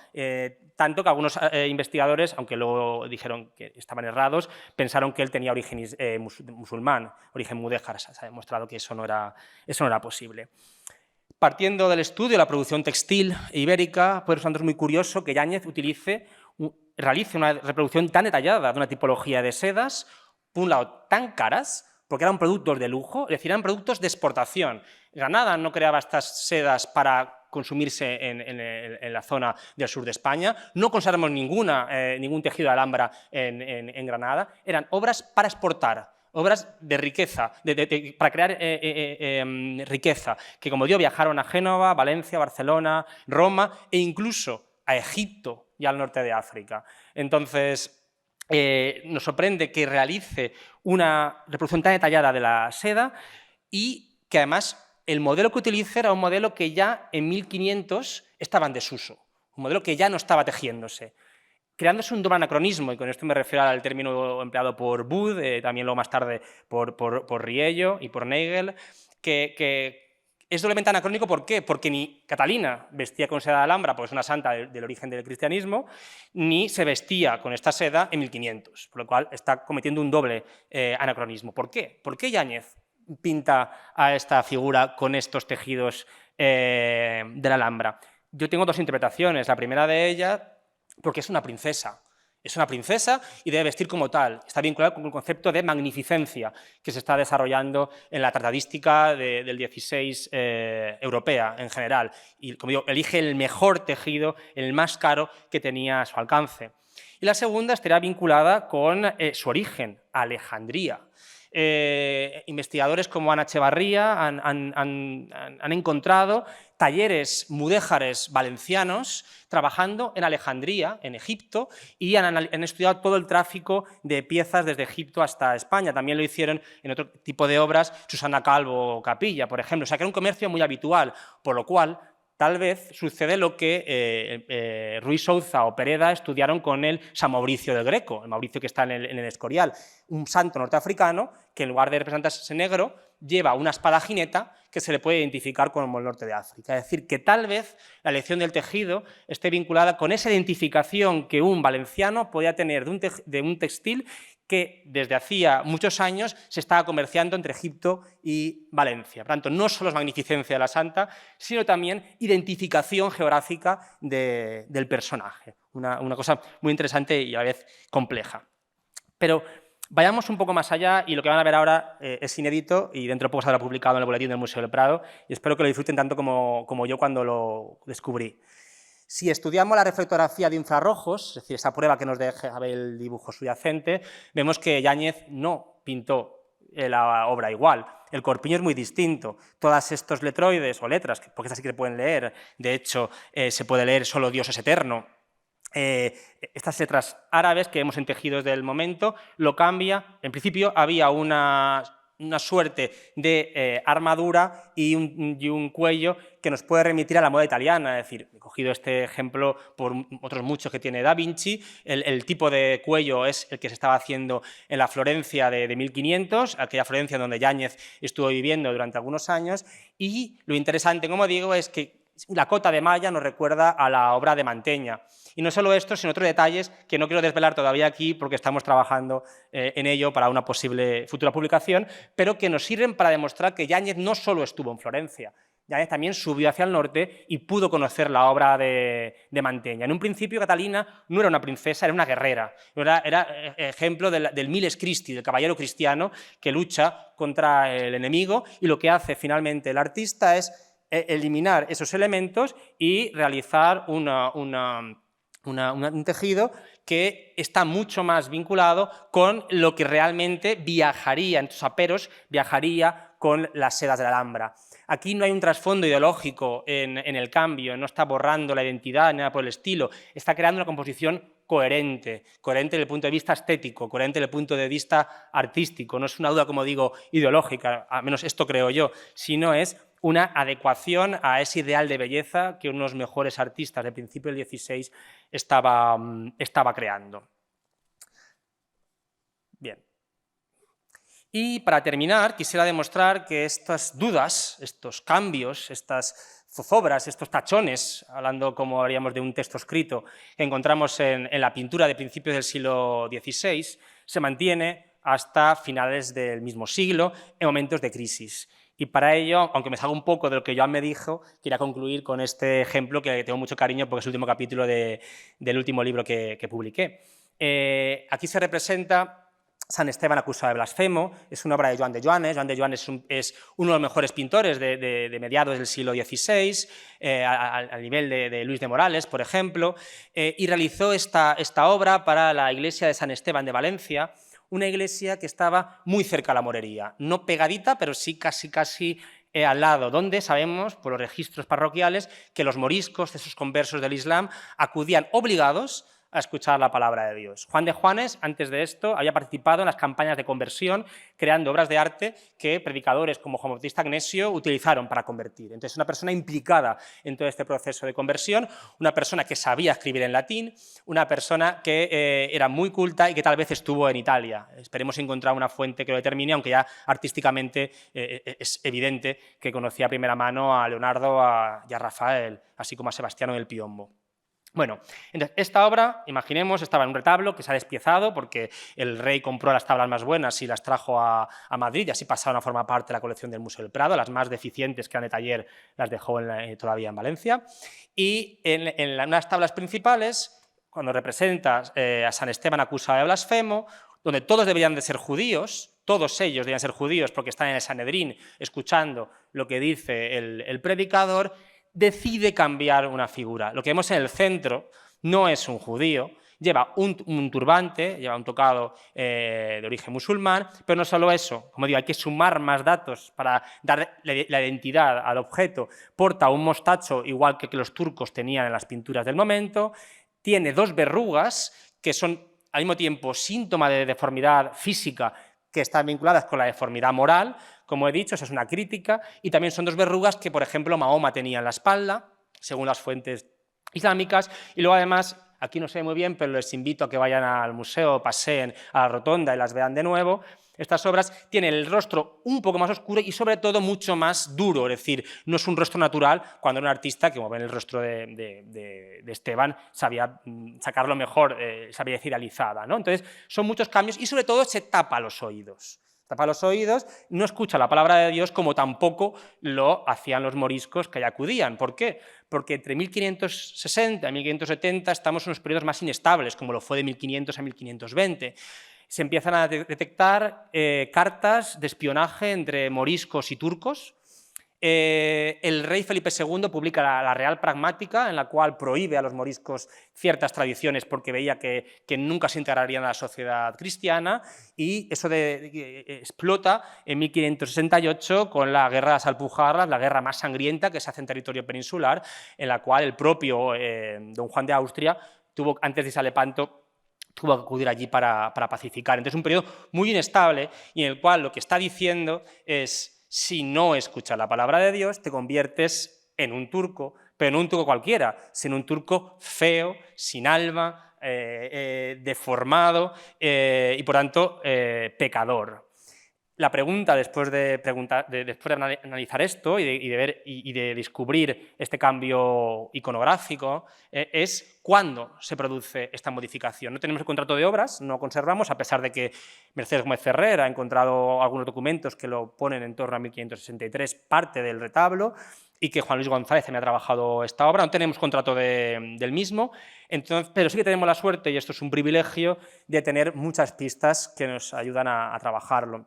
Tanto que algunos investigadores, aunque luego dijeron que estaban errados, pensaron que él tenía origen musulmán, origen mudéjar. Se ha demostrado que eso no era posible. Partiendo del estudio de la producción textil ibérica, por eso es muy curioso que Yáñez realice una reproducción tan detallada de una tipología de sedas, por un lado tan caras, porque eran productos de lujo, es decir, eran productos de exportación. Granada no creaba estas sedas para consumirse en la zona del sur de España, no conservamos ningún tejido de alhambra en Granada, eran obras para exportar, obras de riqueza, para crear riqueza, que como digo viajaron a Génova, Valencia, Barcelona, Roma e incluso a Egipto y al norte de África. Entonces, nos sorprende que realice una reproducción tan detallada de la seda y que además el modelo que utiliza era un modelo que ya en 1500 estaba en desuso, un modelo que ya no estaba tejiéndose. creándose un doble anacronismo, y con esto me refiero al término empleado por Booth, también luego más tarde por Riello y por Nagel, que es doblemente anacrónico. ¿Por qué? Porque ni Catalina vestía con seda de alhambra, pues es una santa del origen del cristianismo, ni se vestía con esta seda en 1500, por lo cual está cometiendo un doble anacronismo. ¿Por qué? ¿Por qué Yáñez pinta a esta figura con estos tejidos de la Alhambra? Yo tengo dos interpretaciones. La primera de ellas, porque es una princesa. Es una princesa y debe vestir como tal. Está vinculado con el concepto de magnificencia que se está desarrollando en la tratadística del 16 europea en general. Y, como digo, elige el mejor tejido, el más caro que tenía a su alcance. Y la segunda estará vinculada con su origen, Alejandría. Investigadores como Ana Echevarría han encontrado talleres mudéjares valencianos trabajando en Alejandría, en Egipto, y han estudiado todo el tráfico de piezas desde Egipto hasta España. También lo hicieron en otro tipo de obras Susana Calvo Capilla, por ejemplo. O sea, que era un comercio muy habitual, por lo cual tal vez sucede lo que Ruiz Souza o Pereda estudiaron con el San Mauricio del Greco, el Mauricio que está en el Escorial, un santo norteafricano que en lugar de representarse negro lleva una espada jineta que se le puede identificar como el norte de África. Es decir, que tal vez la elección del tejido esté vinculada con esa identificación que un valenciano podía tener de un textil que desde hacía muchos años se estaba comerciando entre Egipto y Valencia. Por tanto, no solo es magnificencia de la santa, sino también identificación geográfica del personaje. Una cosa muy interesante y a la vez compleja. Pero vayamos un poco más allá, y lo que van a ver ahora es inédito y dentro de poco será publicado en el boletín del Museo del Prado, y espero que lo disfruten tanto como yo cuando lo descubrí. Si estudiamos la reflectografía de infrarrojos, es decir, esa prueba que nos deja ver el dibujo subyacente, vemos que Yáñez no pintó la obra igual. El corpiño es muy distinto. Todos estos letroides o letras, porque estas sí que se pueden leer, de hecho, se puede leer solo Dios es eterno. Estas letras árabes que vemos en tejidos del momento lo cambia. En principio había una suerte de armadura y un cuello que nos puede remitir a la moda italiana. Es decir, he cogido este ejemplo por otros muchos que tiene Da Vinci. El tipo de cuello es el que se estaba haciendo en la Florencia de 1500, aquella Florencia donde Yáñez estuvo viviendo durante algunos años, y lo interesante, como digo, es que la cota de malla nos recuerda a la obra de Mantegna. Y no solo esto, sino otros detalles que no quiero desvelar todavía aquí porque estamos trabajando en ello para una posible futura publicación, pero que nos sirven para demostrar que Yáñez no solo estuvo en Florencia, Yáñez también subió hacia el norte y pudo conocer la obra de Mantegna. En un principio, Catalina no era una princesa, era una guerrera. Era ejemplo del Miles Christi, del caballero cristiano que lucha contra el enemigo, y lo que hace finalmente el artista es eliminar esos elementos y realizar un tejido que está mucho más vinculado con lo que realmente viajaría, en sus aperos, viajaría con las sedas de la Alhambra. Aquí no hay un trasfondo ideológico en el cambio, no está borrando la identidad ni nada por el estilo, está creando una composición coherente desde el punto de vista estético, coherente desde el punto de vista artístico. No es una duda, como digo, ideológica, al menos esto creo yo, sino es una adecuación a ese ideal de belleza que unos mejores artistas del principio del XVI estaba creando. Bien. Y para terminar, quisiera demostrar que estas dudas, estos cambios, estas zozobras, estos tachones, hablando como haríamos de un texto escrito, que encontramos en la pintura de principios del siglo XVI, se mantiene hasta finales del mismo siglo, en momentos de crisis. Y para ello, aunque me salga un poco de lo que Joan me dijo, quería concluir con este ejemplo que tengo mucho cariño porque es el último capítulo del último libro que publiqué. Aquí se representa San Esteban acusado de blasfemo, es una obra de Joan de Joanes. Joan de Joanes es uno de los mejores pintores de mediados del siglo XVI, al nivel de Luis de Morales, por ejemplo, y realizó esta obra para la iglesia de San Esteban de Valencia, una iglesia que estaba muy cerca a la morería, no pegadita, pero sí casi al lado, donde sabemos, por los registros parroquiales, que los moriscos, esos conversos del Islam, acudían obligados a escuchar la palabra de Dios. Juan de Juanes, antes de esto, había participado en las campañas de conversión, creando obras de arte que predicadores como Juan Bautista Agnesio utilizaron para convertir. Entonces, una persona implicada en todo este proceso de conversión, una persona que sabía escribir en latín, una persona que era muy culta y que tal vez estuvo en Italia. Esperemos encontrar una fuente que lo determine, aunque ya artísticamente es evidente que conocía a primera mano a Leonardo y a Rafael, así como a Sebastiano del Piombo. Bueno, entonces esta obra, imaginemos, estaba en un retablo que se ha despiezado porque el rey compró las tablas más buenas y las trajo a Madrid y así pasaron a formar parte de la colección del Museo del Prado. Las más deficientes que eran de taller las dejó todavía en Valencia. Y en unas tablas principales, cuando representa a San Esteban acusado de blasfemo, donde todos deberían de ser judíos, todos ellos deberían ser judíos porque están en el Sanedrín escuchando lo que dice el predicador, decide cambiar una figura. Lo que vemos en el centro no es un judío, lleva un turbante, lleva un tocado de origen musulmán, pero no solo eso, como digo, hay que sumar más datos para dar la identidad al objeto. Porta un mostacho igual que los turcos tenían en las pinturas del momento, tiene 2 verrugas que son al mismo tiempo síntoma de deformidad física que están vinculadas con la deformidad moral, como he dicho, esa es una crítica, y también son 2 verrugas que, por ejemplo, Mahoma tenía en la espalda, según las fuentes islámicas, y luego además, aquí no se ve muy bien, pero les invito a que vayan al museo, paseen a la rotonda y las vean de nuevo. Estas obras tienen el rostro un poco más oscuro y sobre todo mucho más duro, es decir, no es un rostro natural cuando era un artista, que como ven el rostro de Esteban, sabía sacarlo mejor, sabía decir alizada, ¿no? Entonces son muchos cambios y sobre todo se tapa los oídos. Tapa los oídos, no escucha la palabra de Dios como tampoco lo hacían los moriscos que allá acudían. ¿Por qué? Porque entre 1560 y 1570 estamos en unos periodos más inestables, como lo fue de 1500 a 1520. Se empiezan a detectar cartas de espionaje entre moriscos y turcos. El rey Felipe II publica la Real Pragmática, en la cual prohíbe a los moriscos ciertas tradiciones porque veía que nunca se integrarían a la sociedad cristiana, y eso explota en 1568 con la Guerra de las Alpujarras, la guerra más sangrienta que se hace en territorio peninsular, en la cual el propio don Juan de Austria tuvo, antes de irse a Lepanto, tuvo que acudir allí para pacificar. Entonces, un periodo muy inestable y en el cual lo que está diciendo es: si no escuchas la palabra de Dios, te conviertes en un turco, pero no un turco cualquiera, sino un turco feo, sin alma, deformado y, por tanto, pecador. La pregunta, después de analizar esto y de descubrir este cambio iconográfico, es cuándo se produce esta modificación. No tenemos el contrato de obras, no conservamos, a pesar de que Mercedes Gómez Ferrer ha encontrado algunos documentos que lo ponen en torno a 1563, parte del retablo, y que Juan Luis González también ha trabajado esta obra. No tenemos contrato del mismo, entonces, pero sí que tenemos la suerte, y esto es un privilegio, de tener muchas pistas que nos ayudan a trabajarlo.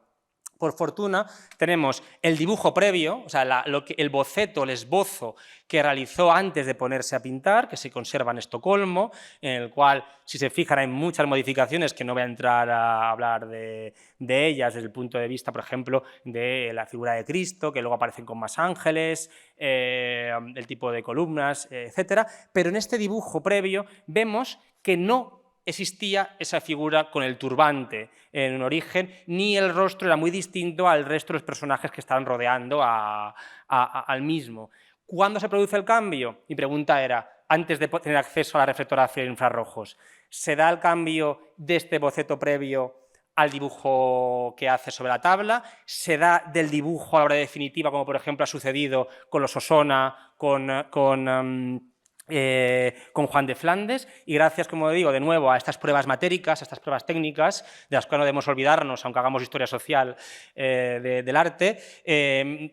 Por fortuna, tenemos el dibujo previo, o sea, el boceto, el esbozo que realizó antes de ponerse a pintar, que se conserva en Estocolmo, en el cual, si se fijan, hay muchas modificaciones que no voy a entrar a hablar de ellas desde el punto de vista, por ejemplo, de la figura de Cristo, que luego aparecen con más ángeles, el tipo de columnas, etc. Pero en este dibujo previo vemos que no existía esa figura con el turbante en un origen, ni el rostro era muy distinto al resto de los personajes que estaban rodeando al mismo. ¿Cuándo se produce el cambio? Mi pregunta era, antes de tener acceso a la reflectoración de infrarrojos, ¿se da el cambio de este boceto previo al dibujo que hace sobre la tabla? ¿Se da del dibujo a la obra definitiva, como por ejemplo ha sucedido con los Osona, con Juan de Flandes? Y gracias, como digo, de nuevo a estas pruebas matéricas, a estas pruebas técnicas, de las cuales no debemos olvidarnos, aunque hagamos historia social del arte,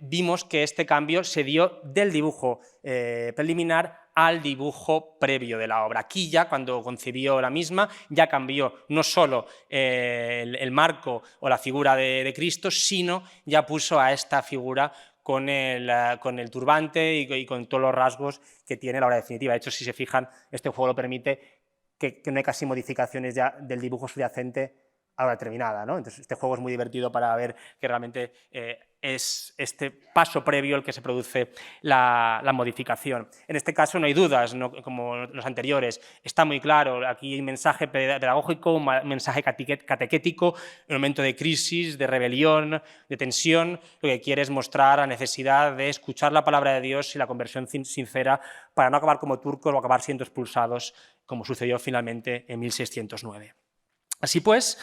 vimos que este cambio se dio del dibujo preliminar al dibujo previo de la obra. Aquí ya, cuando concibió la misma, ya cambió no solo el marco o la figura de Cristo, sino ya puso a esta figura con el turbante y con todos los rasgos que tiene la obra definitiva. De hecho, si se fijan, este juego lo permite, que no hay casi modificaciones ya del dibujo subyacente a hora determinada, ¿no? Entonces, este juego es muy divertido para ver que realmente es este paso previo el que se produce la modificación. En este caso no hay dudas, ¿no? Como los anteriores, está muy claro, aquí hay un mensaje pedagógico, un mensaje catequético, en un momento de crisis, de rebelión, de tensión, lo que quiere es mostrar la necesidad de escuchar la palabra de Dios y la conversión sincera para no acabar como turcos o acabar siendo expulsados, como sucedió finalmente en 1609. Así pues,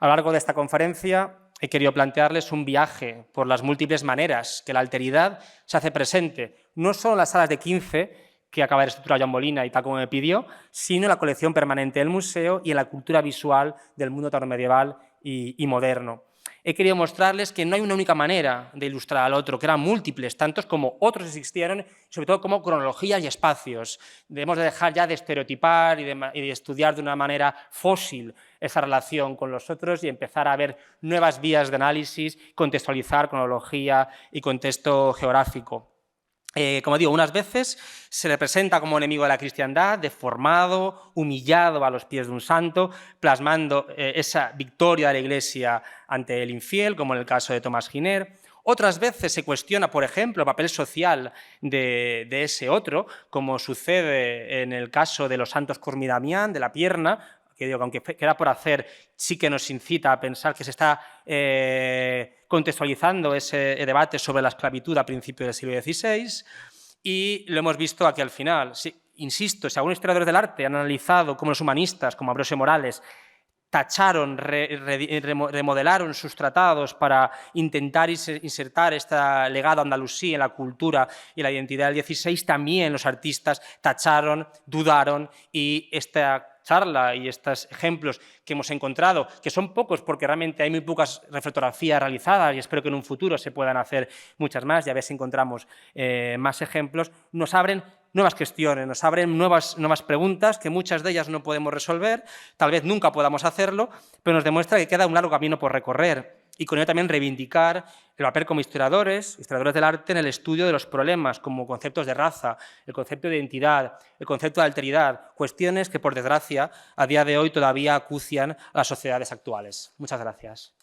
a lo largo de esta conferencia he querido plantearles un viaje por las múltiples maneras que la alteridad se hace presente, no solo en las salas de 15, que acaba de estructurar Joan Molina y tal como me pidió, sino en la colección permanente del museo y en la cultura visual del mundo tardomedieval y moderno. He querido mostrarles que no hay una única manera de ilustrar al otro, que eran múltiples, tantos como otros existieron, sobre todo como cronologías y espacios. Debemos de dejar ya de estereotipar y de estudiar de una manera fósil esa relación con los otros y empezar a ver nuevas vías de análisis, contextualizar cronología y contexto geográfico. Como digo, unas veces se le presenta como enemigo de la cristiandad, deformado, humillado a los pies de un santo, plasmando esa victoria de la Iglesia ante el infiel, como en el caso de Tomás Giner. Otras veces se cuestiona, por ejemplo, el papel social de ese otro, como sucede en el caso de los santos Cosme y Damián, de la pierna, que digo, aunque queda por hacer, sí que nos incita a pensar que se está contextualizando ese debate sobre la esclavitud a principios del siglo XVI, y lo hemos visto aquí al final. Sí, insisto, si algunos historiadores del arte han analizado cómo los humanistas, como Ambrosio Morales, tacharon, remodelaron sus tratados para intentar insertar este legado andalusí en la cultura y la identidad del XVI, también los artistas tacharon, dudaron, y esta charla y estos ejemplos que hemos encontrado, que son pocos porque realmente hay muy pocas refotografías realizadas y espero que en un futuro se puedan hacer muchas más y a ver si encontramos más ejemplos, nos abren nuevas cuestiones, nos abren nuevas preguntas que muchas de ellas no podemos resolver, tal vez nunca podamos hacerlo, pero nos demuestra que queda un largo camino por recorrer y con ello también reivindicar el papel como historiadores del arte en el estudio de los problemas como conceptos de raza, el concepto de identidad, el concepto de alteridad, cuestiones que por desgracia a día de hoy todavía acucian a las sociedades actuales. Muchas gracias.